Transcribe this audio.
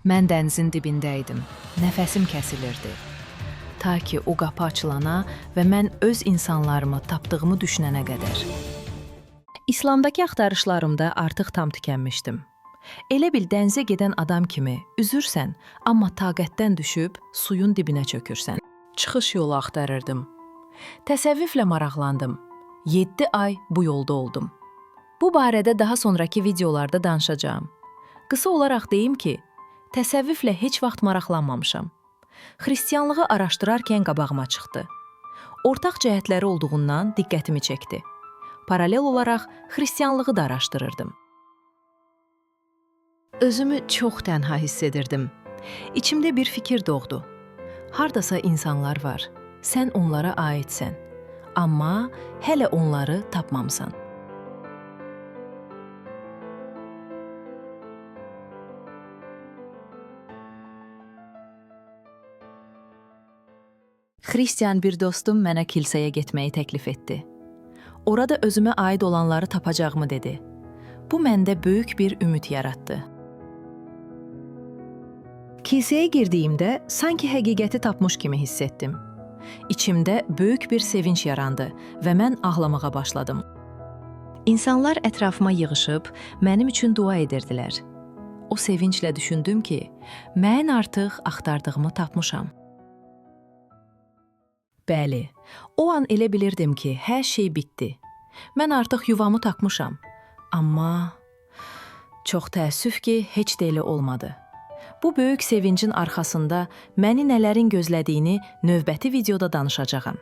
Mən dənizin dibində idim. Nəfəsim kəsilirdi. Ta ki o qapı açılana və mən öz insanlarımı tapdığımı düşünənə qədər. İslamdakı axtarışlarımda artıq tam tükənmişdim. Elə bil dənizə gedən adam kimi üzürsən, amma taqətdən düşüb suyun dibinə çökürsən. Çıxış yolu axtarırdım. Təsəvvüflə maraqlandım. 7 ay bu yolda oldum. Bu barədə daha sonraki videolarda danışacağam. Qısa olaraq deyim ki, təsəvvüflə heç vaxt maraqlanmamışam. Xristianlığı araşdırarkən qabağıma çıxdı. Ortaq cəhətləri olduğundan diqqətimi çəkdi. Paralel olaraq xristianlığı da araşdırırdım. Özümü çox tənha hiss edirdim. İçimdə bir fikir doğdu. Hardasa insanlar var, sən onlara aidsən. Amma hələ onları tapmamısan. Xristian bir dostum mənə kilsəyə getməyi təklif etdi. Orada özümə aid olanları tapacağımı dedi. Bu məndə böyük bir ümid yaratdı. Kilsəyə girdiyimdə sanki həqiqəti tapmış kimi hiss etdim. İçimdə böyük bir sevinç yarandı və mən ağlamağa başladım. İnsanlar ətrafıma yığışıb mənim üçün dua edirdilər. O sevinclə düşündüm ki, mən artıq axtardığımı tapmışam. Bəli, o an elə bilirdim ki, hər şey bitdi. Mən artıq yuvamı tapmışam. Amma çox təəssüf ki, heç də elə olmadı. Bu böyük sevincin arxasında məni nələrin gözlədiyini növbəti videoda danışacağam.